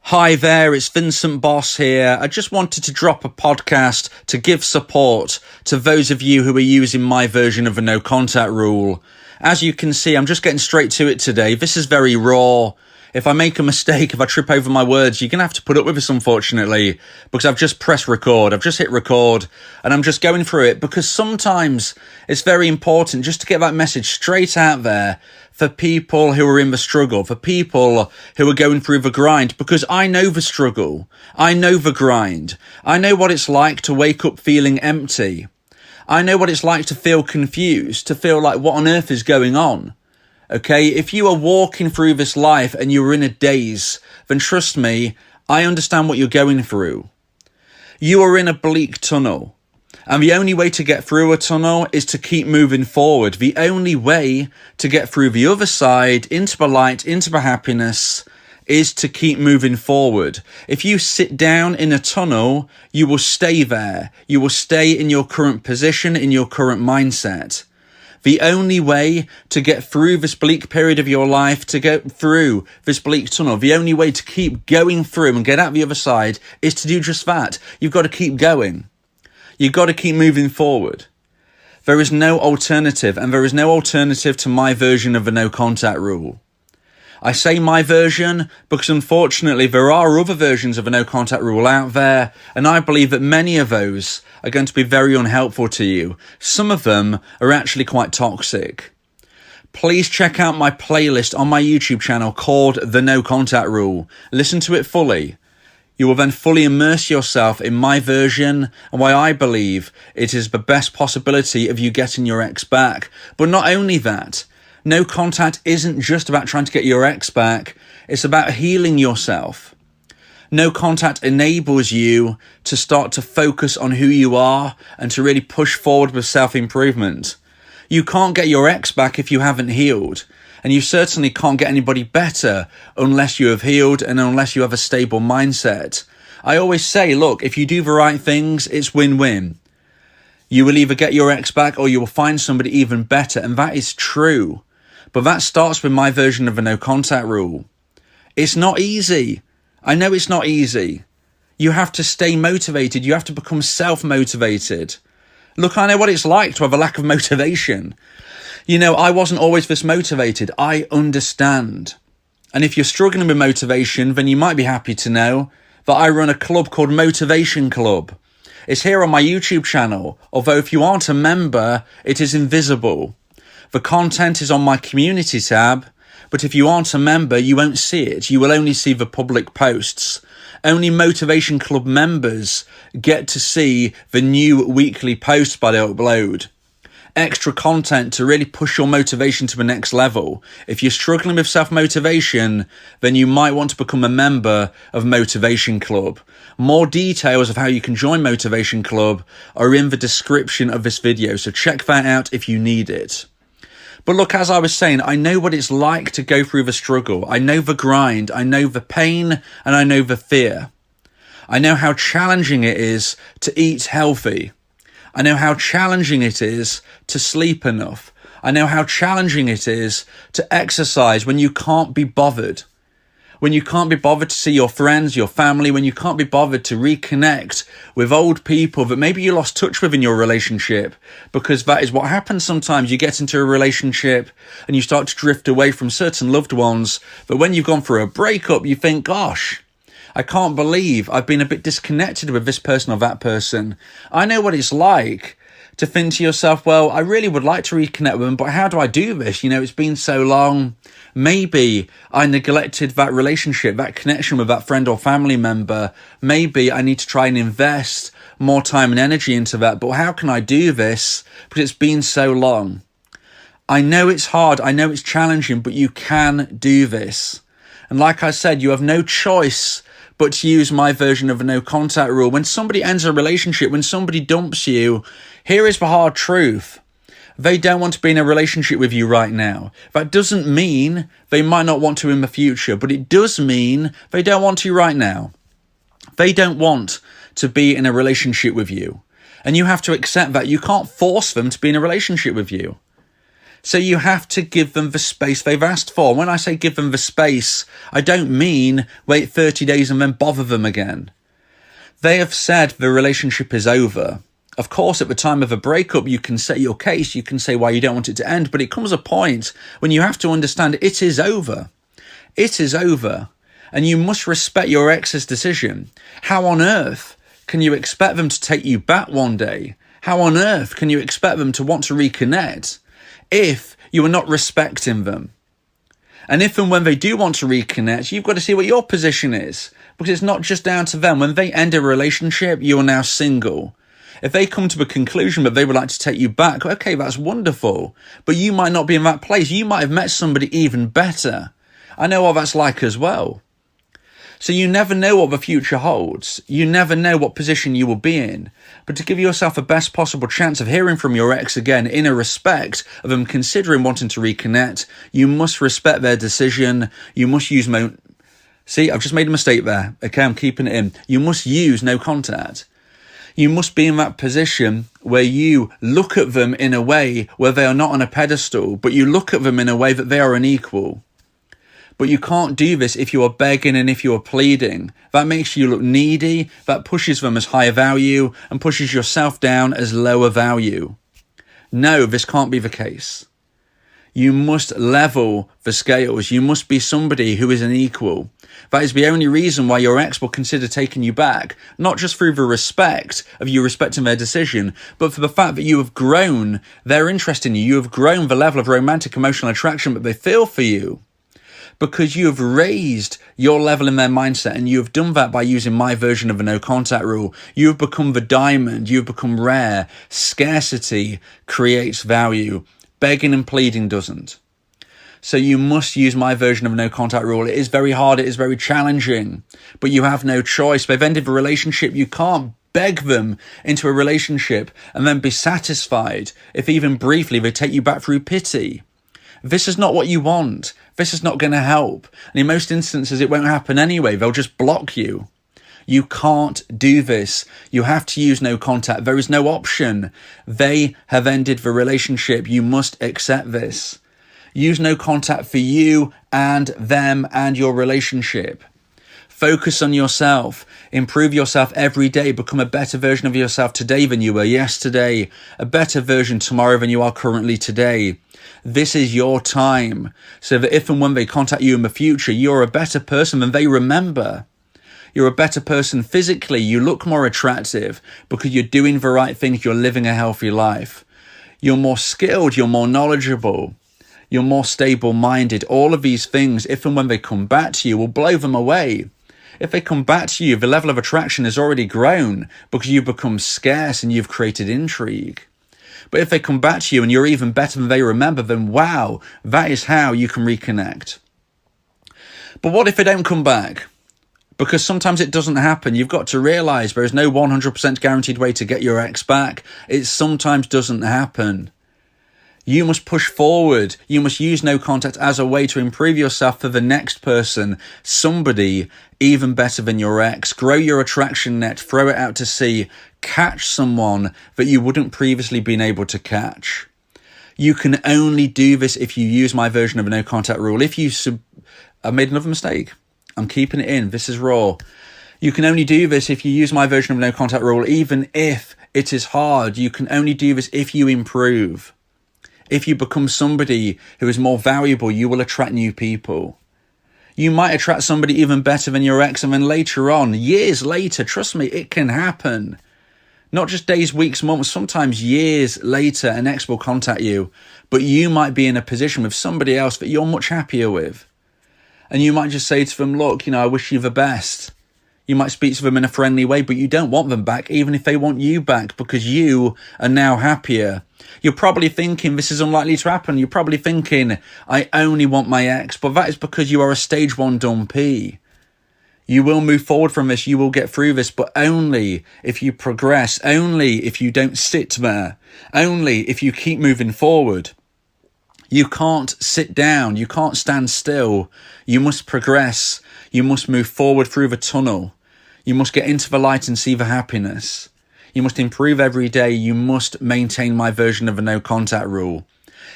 Hi there, it's Vincent Boss here. I just wanted to drop a podcast to give support to those of you who are using my version of the no contact rule. As you can see, I'm just getting straight to it today. This is very raw. If I make a mistake, if I trip over my words, you're going to have to put up with this, unfortunately, because I've just pressed record. I've just hit record and I'm just going through it because sometimes it's very important just to get that message straight out there for people who are in the struggle, for people who are going through the grind, because I know the struggle. I know the grind. I know what it's like to wake up feeling empty. I know what it's like to feel confused, to feel like what on earth is going on. Okay, if you are walking through this life and you're in a daze, then trust me, I understand what you're going through. You are in a bleak tunnel, and the only way to get through a tunnel is to keep moving forward. The only way to get through the other side, into the light, into the happiness, is to keep moving forward. If you sit down in a tunnel, you will stay there. You will stay in your current position, in your current mindset. The only way to get through this bleak period of your life, to get through this bleak tunnel, the only way to keep going through and get out the other side is to do just that. You've got to keep going. You've got to keep moving forward. There is no alternative, and there is no alternative to my version of the no contact rule. I say my version because unfortunately there are other versions of a no contact rule out there, and I believe that many of those are going to be very unhelpful to you. Some of them are actually quite toxic. Please check out my playlist on my YouTube channel called The No Contact Rule. Listen to it fully. You will then fully immerse yourself in my version and why I believe it is the best possibility of you getting your ex back. But not only that, no contact isn't just about trying to get your ex back. It's about healing yourself. No contact enables you to start to focus on who you are and to really push forward with self-improvement. You can't get your ex back if you haven't healed. And you certainly can't get anybody better unless you have healed and unless you have a stable mindset. I always say, look, if you do the right things, it's win-win. You will either get your ex back or you will find somebody even better. And that is true. But that starts with my version of a no contact rule. It's not easy. I know it's not easy. You have to stay motivated. You have to become self-motivated. Look, I know what it's like to have a lack of motivation. You know, I wasn't always this motivated. I understand. And if you're struggling with motivation, then you might be happy to know that I run a club called Motivation Club. It's here on my YouTube channel, although if you aren't a member, it is invisible. The content is on my community tab, but if you aren't a member, you won't see it. You will only see the public posts. Only Motivation Club members get to see the new weekly posts that I upload. Extra content to really push your motivation to the next level. If you're struggling with self-motivation, then you might want to become a member of Motivation Club. More details of how you can join Motivation Club are in the description of this video, so check that out if you need it. But look, as I was saying, I know what it's like to go through the struggle. I know the grind, I know the pain, and I know the fear. I know how challenging it is to eat healthy. I know how challenging it is to sleep enough. I know how challenging it is to exercise when you can't be bothered. When you can't be bothered to see your friends, your family, when you can't be bothered to reconnect with old people that maybe you lost touch with in your relationship, because that is what happens sometimes. You get into a relationship and you start to drift away from certain loved ones, but when you've gone through a breakup, you think, gosh, I can't believe I've been a bit disconnected with this person or that person. I know what it's like to think to yourself, well, I really would like to reconnect with them, but how do I do this? You know, it's been so long. Maybe I neglected that relationship, that connection with that friend or family member. Maybe I need to try and invest more time and energy into that. But how can I do this? Because it's been so long. I know it's hard. I know it's challenging, but you can do this. And like I said, you have no choice but to use my version of a no contact rule. When somebody ends a relationship, when somebody dumps you, here is the hard truth. They don't want to be in a relationship with you right now. That doesn't mean they might not want to in the future, but it does mean they don't want to right now. They don't want to be in a relationship with you. And you have to accept that. You can't force them to be in a relationship with you. So you have to give them the space they've asked for. When I say give them the space, I don't mean wait 30 days and then bother them again. They have said the relationship is over. Of course, at the time of a breakup, you can say your case, you can say why you don't want it to end, but it comes a point when you have to understand it is over. It is over. And you must respect your ex's decision. How on earth can you expect them to take you back one day? How on earth can you expect them to want to reconnect if you are not respecting them? And if and when they do want to reconnect, you've got to see what your position is, because it's not just down to them. When they end a relationship, you are now single. If they come to a conclusion that they would like to take you back, okay, that's wonderful. But you might not be in that place. You might have met somebody even better. I know what that's like as well. So you never know what the future holds. You never know what position you will be in. But to give yourself the best possible chance of hearing from your ex again in a respect of them considering wanting to reconnect, you must respect their decision. You must use See, I've just made a mistake there. Okay, I'm keeping it in. You must use no contact. You must be in that position where you look at them in a way where they are not on a pedestal, but you look at them in a way that they are an equal. But you can't do this if you are begging and if you are pleading. That makes you look needy, that pushes them as higher value and pushes yourself down as lower value. No, this can't be the case. You must level the scales. You must be somebody who is an equal. That is the only reason why your ex will consider taking you back, not just through the respect of you respecting their decision, but for the fact that you have grown their interest in you. You have grown the level of romantic emotional attraction that they feel for you, because you have raised your level in their mindset, and you have done that by using my version of a no contact rule. You have become the diamond. You have become rare. Scarcity creates value. Begging and pleading doesn't. So you must use my version of a no contact rule. It is very hard. It is very challenging, but you have no choice. They've ended the relationship. You can't beg them into a relationship and then be satisfied if even briefly they take you back through pity. This is not what you want. This is not going to help. And in most instances, it won't happen anyway. They'll just block you. You can't do this. You have to use no contact. There is no option. They have ended the relationship. You must accept this. Use no contact for you and them and your relationship. Focus on yourself. Improve yourself every day. Become a better version of yourself today than you were yesterday. A better version tomorrow than you are currently today. This is your time, so that if and when they contact you in the future, you're a better person than they remember. You're a better person physically. You look more attractive because you're doing the right things. You're living a healthy life. You're more skilled. You're more knowledgeable. You're more stable-minded. All of these things, if and when they come back to you, will blow them away. If they come back to you, the level of attraction has already grown because you've become scarce and you've created intrigue. But if they come back to you and you're even better than they remember, then wow, that is how you can reconnect. But what if they don't come back? Because sometimes it doesn't happen. You've got to realise there is no 100% guaranteed way to get your ex back. It sometimes doesn't happen. You must push forward. You must use no contact as a way to improve yourself for the next person, somebody even better than your ex. Grow your attraction net, throw it out to sea, catch someone that you wouldn't previously been able to catch. You can only do this if you use my version of a no contact rule. I made another mistake. I'm keeping it in. This is raw. You can only do this if you use my version of a no contact rule, even if it is hard. You can only do this if you improve. If you become somebody who is more valuable, you will attract new people. You might attract somebody even better than your ex, and then later on, years later, trust me, it can happen. Not just days, weeks, months, sometimes years later, an ex will contact you, but you might be in a position with somebody else that you're much happier with. And you might just say to them, look, I wish you the best. You might speak to them in a friendly way, but you don't want them back, even if they want you back, because you are now happier. You're probably thinking this is unlikely to happen. You're probably thinking, I only want my ex, but that is because you are a stage 1 dumpee. You will move forward from this. You will get through this, but only if you progress, only if you don't sit there, only if you keep moving forward. You can't sit down. You can't stand still. You must progress. You must move forward through the tunnel. You must get into the light and see the happiness. You must improve every day. You must maintain my version of a no contact rule.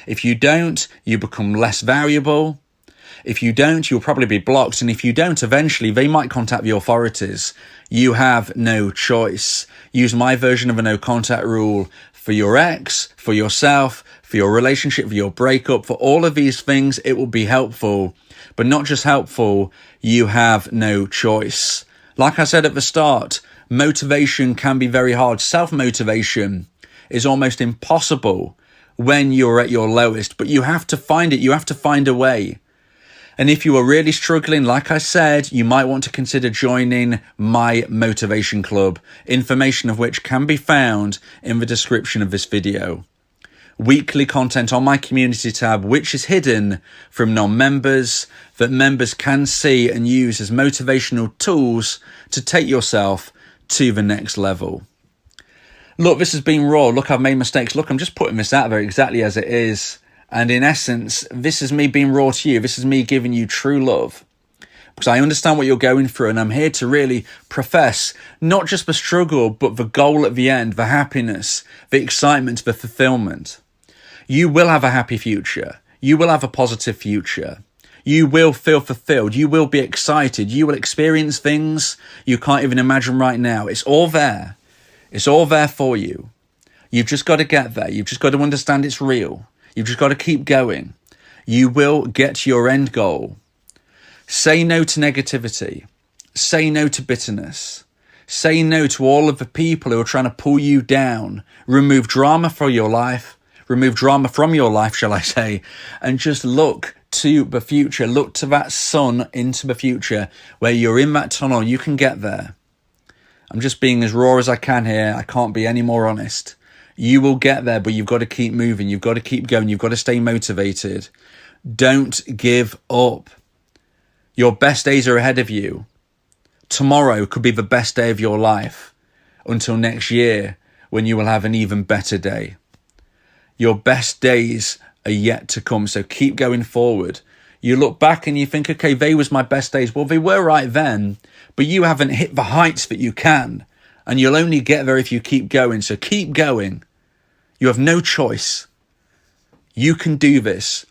If you don't, you become less valuable. If you don't, you'll probably be blocked. And if you don't, eventually they might contact the authorities. You have no choice. Use my version of a no contact rule for your ex, for yourself, for your relationship, for your breakup, for all of these things. It will be helpful, but not just helpful. You have no choice. Like I said at the start, motivation can be very hard. Self-motivation is almost impossible when you're at your lowest, but you have to find it. You have to find a way. And if you are really struggling, like I said, you might want to consider joining my motivation club, information of which can be found in the description of this video. Weekly content on my community tab, which is hidden from non-members, that members can see and use as motivational tools to take yourself to the next level. Look, this has been raw. Look, I've made mistakes. Look, I'm just putting this out there exactly as it is. And in essence, this is me being raw to you. This is me giving you true love. Because I understand what you're going through, and I'm here to really profess not just the struggle, but the goal at the end, the happiness, the excitement, the fulfillment. You will have a happy future. You will have a positive future. You will feel fulfilled. You will be excited. You will experience things you can't even imagine right now. It's all there. It's all there for you. You've just got to get there. You've just got to understand it's real. You've just got to keep going. You will get to your end goal. Say no to negativity. Say no to bitterness. Say no to all of the people who are trying to pull you down. Remove drama from your life. Remove drama from your life, shall I say, and just look to the future. Look to that sun into the future where you're in that tunnel. You can get there. I'm just being as raw as I can here. I can't be any more honest. You will get there, but you've got to keep moving. You've got to keep going. You've got to stay motivated. Don't give up. Your best days are ahead of you. Tomorrow could be the best day of your life until next year when you will have an even better day. Your best days are yet to come, so keep going forward. You look back and you think, okay, they was my best days. Well, they were right then, but you haven't hit the heights that you can, and you'll only get there if you keep going. So keep going. You have no choice. You can do this.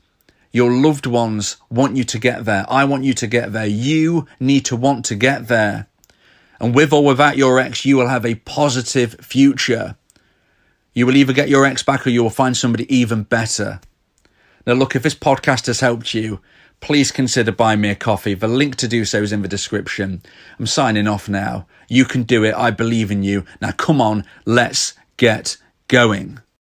Your loved ones want you to get there. I want you to get there. You need to want to get there. And with or without your ex, you will have a positive future. You will either get your ex back or you will find somebody even better. Now, look, if this podcast has helped you, please consider buying me a coffee. The link to do so is in the description. I'm signing off now. You can do it. I believe in you. Now, come on, let's get going.